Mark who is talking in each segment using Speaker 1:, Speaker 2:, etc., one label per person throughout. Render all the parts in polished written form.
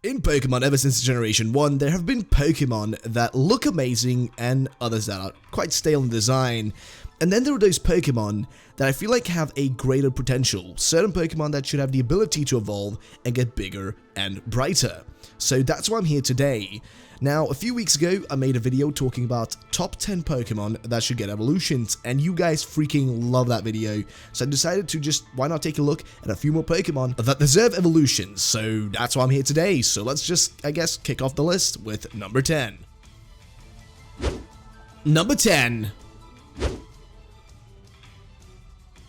Speaker 1: In Pokemon, ever since Generation 1, there have been Pokemon that look amazing and others that are quite stale in design. And then there are those Pokemon that I feel like have a greater potential, certain Pokemon that should have the ability to evolve and get bigger and brighter. So that's why I'm here today. Now, a few weeks ago, I made a video talking about top 10 Pokemon that should get evolutions, and you guys freaking love that video. So I decided to why not take a look at a few more Pokemon that deserve evolutions. So that's why I'm here today. So let's just, I guess, kick off the list with number 10. Number 10.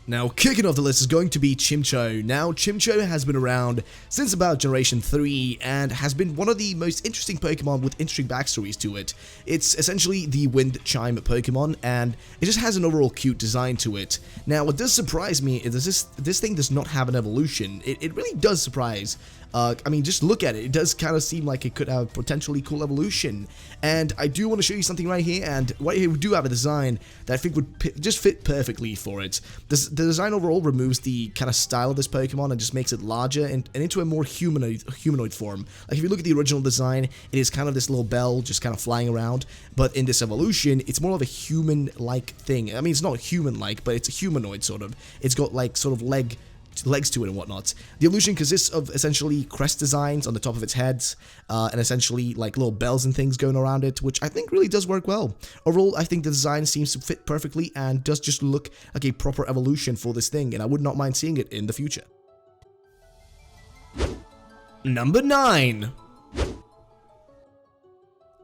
Speaker 1: Now, kicking off the list is going to be Chimchar. Now, Chimchar has been around since about Generation 3 and has been one of the most interesting Pokemon with interesting backstories to it. It's essentially the Wind Chime Pokemon, and it just has an overall cute design to it. Now, what does surprise me is this thing does not have an evolution. It really does surprise. I mean, just look at it. It does kind of seem like it could have potentially cool evolution. And I do want to show you something right here, and right here we do have a design that I think would just fit perfectly for it. The design overall removes the kind of style of this Pokemon and just makes it larger and into a more humanoid form. Like if you look at the original design, it is kind of this little bell just kind of flying around, but in this evolution, it's more of a human-like thing. I mean, it's not human-like, but it's a humanoid sort of. It's got like sort of legs to it and whatnot. The evolution consists of essentially crest designs on the top of its heads, and essentially like little bells and things going around it, which I think really does work well. Overall, I think the design seems to fit perfectly and does just look like a proper evolution for this thing, and I would not mind seeing it in the future. Number 9.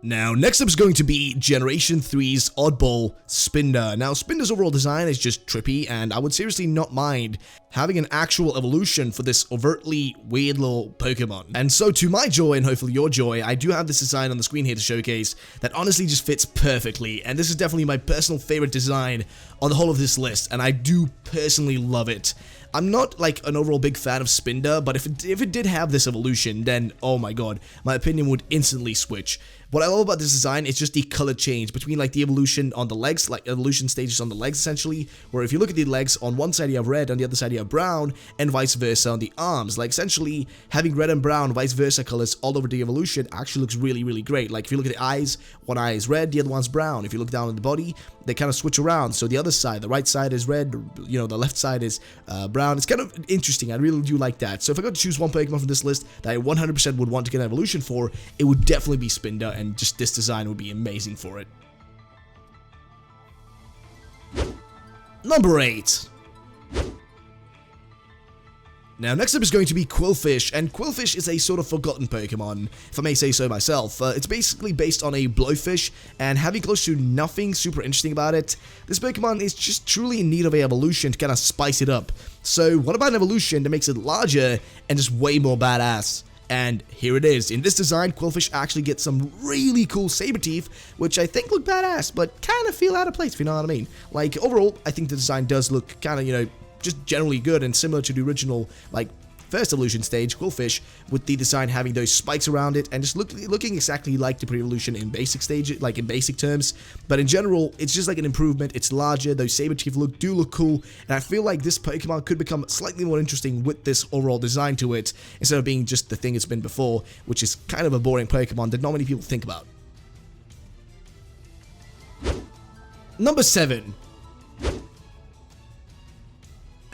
Speaker 1: Now, next up is going to be Generation 3's oddball, Spinder. Now, Spinder's overall design is just trippy, and I would seriously not mind having an actual evolution for this overtly weird little Pokemon. And so, to my joy, and hopefully your joy, I do have this design on the screen here to showcase that honestly just fits perfectly, and this is definitely my personal favorite design on the whole of this list, and I do personally love it. I'm not like an overall big fan of Spinder, but if it did have this evolution, then oh my god, my opinion would instantly switch. What I love about this design is just the color change between like the evolution on the legs, like evolution stages on the legs essentially, where if you look at the legs, on one side you have red, on the other side you have brown, and vice versa on the arms. Like essentially having red and brown, vice versa colors all over the evolution actually looks really, really great. Like if you look at the eyes, one eye is red, the other one's brown. If you look down at the body, they kind of switch around. So the other side, the right side is red, you know, the left side is brown. It's kind of interesting. I really do like that. So if I got to choose one Pokemon from this list that I 100% would want to get an evolution for, it would definitely be Spinder, and just this design would be amazing for it. Number 8. Now, next up is going to be Quillfish, and Quillfish is a sort of forgotten Pokemon, if I may say so myself. It's basically based on a blowfish, and having close to nothing super interesting about it, this Pokemon is just truly in need of a evolution to kind of spice it up. So, what about an evolution that makes it larger and just way more badass? And here it is. In this design, Quillfish actually gets some really cool saber teeth, which I think look badass, but kind of feel out of place, if you know what I mean. Like, overall, I think the design does look kind of, you know, just generally good and similar to the original, like, first evolution stage, Quillfish, with the design having those spikes around it and just looking exactly like the pre-evolution in basic stage, like in basic terms. But in general, it's just like an improvement. It's larger, those saber teeth do look cool, and I feel like this Pokemon could become slightly more interesting with this overall design to it, instead of being just the thing it's been before, which is kind of a boring Pokemon that not many people think about. Number 7.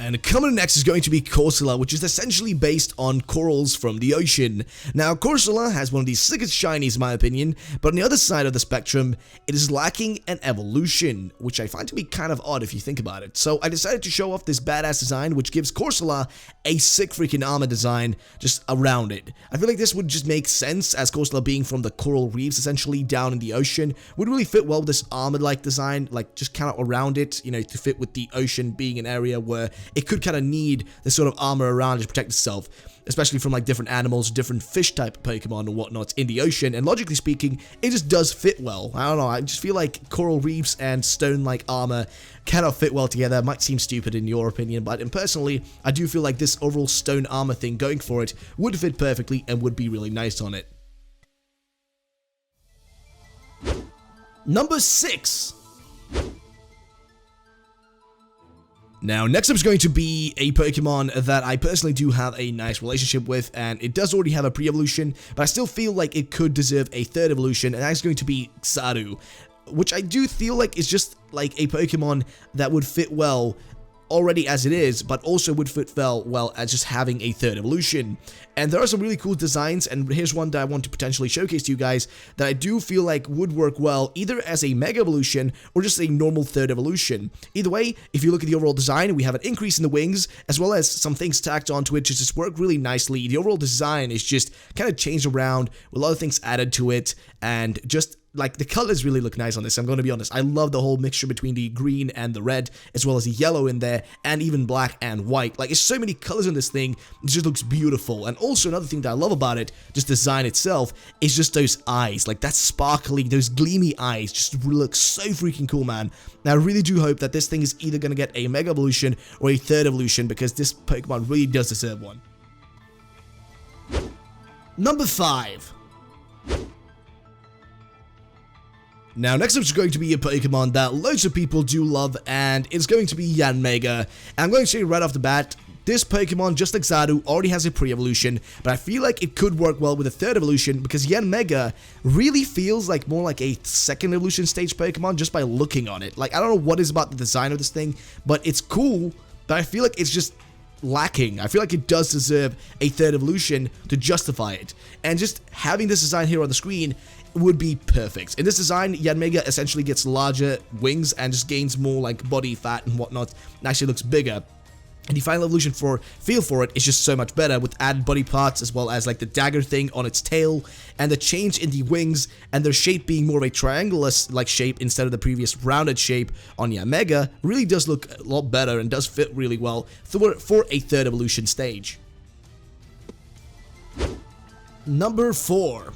Speaker 1: And coming next is going to be Corsola, which is essentially based on corals from the ocean. Now, Corsola has one of the sickest shinies in my opinion, but on the other side of the spectrum, it is lacking an evolution, which I find to be kind of odd if you think about it. So I decided to show off this badass design, which gives Corsola a sick freaking armor design just around it. I feel like this would just make sense, as Corsola being from the coral reefs essentially down in the ocean would really fit well with this armor-like design, like just kind of around it, you know, to fit with the ocean being an area where it could kind of need this sort of armor around to protect itself, especially from like different animals, different fish type Pokemon and whatnot in the ocean, and logically speaking, it just does fit well. I don't know, I just feel like coral reefs and stone-like armor cannot fit well together. It might seem stupid in your opinion, but personally, I do feel like this overall stone armor thing going for it would fit perfectly and would be really nice on it. Number 6. Now, next up is going to be a Pokemon that I personally do have a nice relationship with, and it does already have a pre-evolution, but I still feel like it could deserve a third evolution, and that's going to be Saru, which I do feel like is just like a Pokemon that would fit well already as it is, but also would fit well as just having a third evolution. And there are some really cool designs, and here's one that I want to potentially showcase to you guys that I do feel like would work well either as a Mega Evolution or just a normal third evolution. Either way, if you look at the overall design, we have an increase in the wings as well as some things tacked onto it to just work really nicely. The overall design is just kind of changed around with a lot of things added to it, and just like the colors really look nice on this. I'm going to be honest, I love the whole mixture between the green and the red, as well as the yellow in there, and even black and white. Like, there's so many colors in this thing, it just looks beautiful. And also another thing that I love about it, just design itself, is just those eyes, like that sparkly, those gleamy eyes, just look so freaking cool, man. Now, I really do hope that this thing is either going to get a Mega Evolution or a third evolution, because this Pokemon really does deserve one. Number 5. Now, next up is going to be a Pokemon that loads of people do love, and it's going to be Yanmega. And I'm going to say right off the bat, this Pokemon, just like Saru, already has a pre-evolution, but I feel like it could work well with a third evolution, because Yanmega really feels like more like a second evolution stage Pokemon just by looking on it. Like, I don't know what is about the design of this thing, but it's cool, but I feel like it's just lacking. I feel like it does deserve a third evolution to justify it. And just having this design here on the screen would be perfect. In this design, Yanmega essentially gets larger wings and just gains more like body fat and whatnot, and actually looks bigger. And the final evolution feel for it is just so much better, with added body parts as well as like the dagger thing on its tail, and the change in the wings and their shape being more of a triangular like shape instead of the previous rounded shape on Yanmega really does look a lot better and does fit really well for a third evolution stage. Number 4.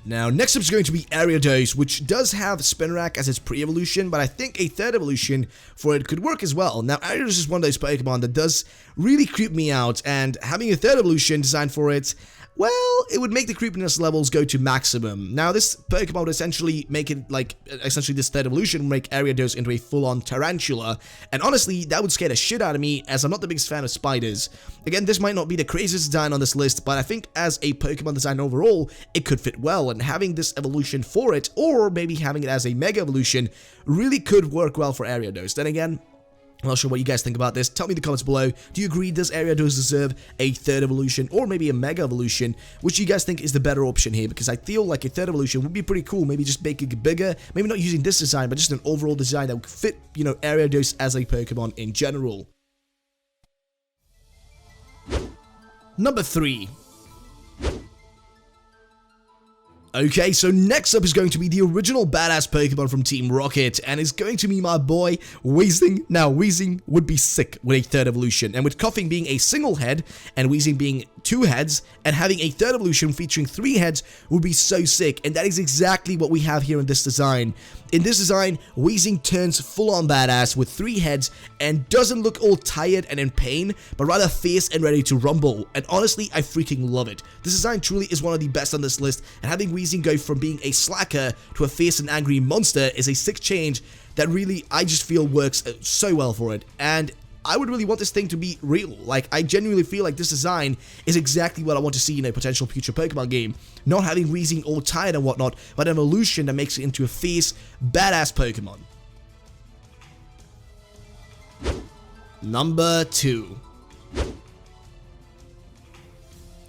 Speaker 1: Now, next up is going to be Araados, which does have Spinarak as its pre-evolution, but I think a third evolution for it could work as well. Now, Araados is one of those Pokemon that does really creep me out, and having a third evolution designed for it, well, it would make the creepiness levels go to maximum. Now, this Pokemon would essentially make it, like, essentially this third evolution would make Araados into a full-on tarantula, and honestly, that would scare the shit out of me, as I'm not the biggest fan of spiders. Again, this might not be the craziest design on this list, but I think as a Pokemon design overall, it could fit well, and having this evolution for it, or maybe having it as a Mega Evolution, really could work well for Araados. Then again, I'm not sure what you guys think about this. Tell me in the comments below. Do you agree, does Araados deserve a third evolution or maybe a Mega Evolution? Which do you guys think is the better option here? Because I feel like a third evolution would be pretty cool. Maybe just making it bigger. Maybe not using this design, but just an overall design that would fit, you know, Araados as a Pokemon in general. Number 3. Okay, so next up is going to be the original badass Pokemon from Team Rocket, and it's going to be my boy, Weezing. Now, Weezing would be sick with a third evolution, and with Koffing being a single head, and Weezing being 2 heads, and having a third evolution featuring 3 heads would be so sick, and that is exactly what we have here in this design. In this design, Weezing turns full-on badass with 3 heads, and doesn't look all tired and in pain, but rather fierce and ready to rumble, and honestly, I freaking love it. This design truly is one of the best on this list, and having Weezing go from being a slacker to a fierce and angry monster is a sick change that really, I just feel works so well for it, and I would really want this thing to be real. Like, I genuinely feel like this design is exactly what I want to see in a potential future Pokemon game. Not having Weezing all tired and whatnot, but an evolution that makes it into a fierce, badass Pokemon. Number 2.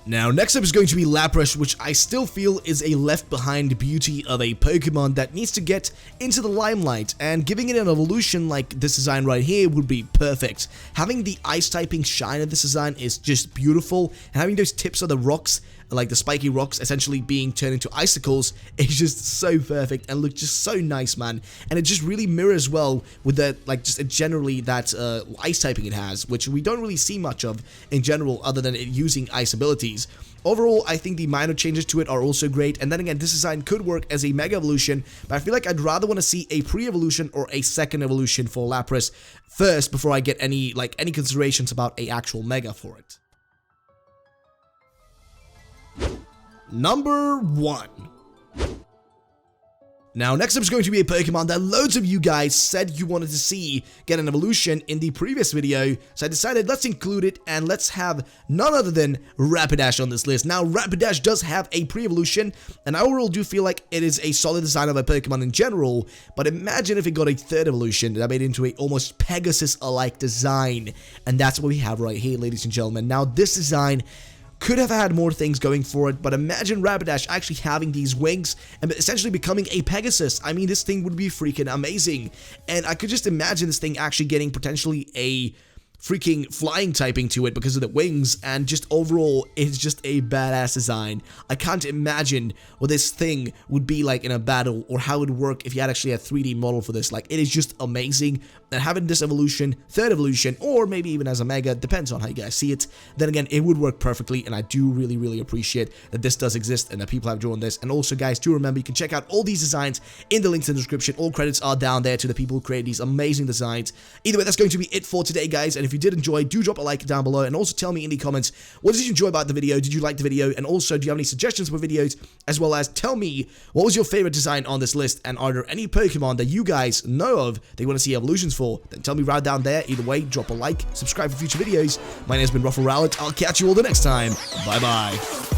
Speaker 1: Now, next up is going to be Lapras, which I still feel is a left-behind beauty of a Pokemon that needs to get into the limelight, and giving it an evolution like this design right here would be perfect. Having the ice-typing shine of this design is just beautiful, and having those tips of the rocks, like the spiky rocks, essentially being turned into icicles, is just so perfect and looks just so nice, man. And it just really mirrors well with the, like, just generally that ice typing it has, which we don't really see much of in general other than it using ice abilities. Overall, I think the minor changes to it are also great, and then again, this design could work as a Mega Evolution, but I feel like I'd rather want to see a pre-evolution or a second evolution for Lapras first before I get any considerations about a actual Mega for it. Number 1. Now, next up is going to be a Pokemon that loads of you guys said you wanted to see get an evolution in the previous video, so I decided let's include it and let's have none other than Rapidash on this list. Now, Rapidash does have a pre-evolution, and I overall do feel like it is a solid design of a Pokemon in general, but imagine if it got a third evolution that made it into a almost Pegasus-alike design, and that's what we have right here, ladies and gentlemen. Now, this design could have had more things going for it, but imagine Rapidash actually having these wings and essentially becoming a Pegasus. I mean, this thing would be freaking amazing. And I could just imagine this thing actually getting potentially a freaking flying typing to it because of the wings, and just overall it's just a badass design. I can't imagine what this thing would be like in a battle, or how it would work if you had actually a 3D model for this. Like, it is just amazing, and having this evolution, third evolution, or maybe even as a Mega, depends on how you guys see it, then again it would work perfectly. And I do really appreciate that this does exist and that people have drawn this. And also, guys, do remember you can check out all these designs in the links in the description. All credits are down there to the people who create these amazing designs. Either way, that's going to be it for today, guys. And if you did enjoy, do drop a like down below, and also tell me in the comments, what did you enjoy about the video? Did you like the video? And also, do you have any suggestions for videos, as well as tell me what was your favorite design on this list, and are there any Pokemon that you guys know of that you want to see evolutions for? Then tell me right down there. Either way, drop a like, subscribe for future videos. My name has been Ruffle Rowlet. I'll catch you all the next time. Bye bye.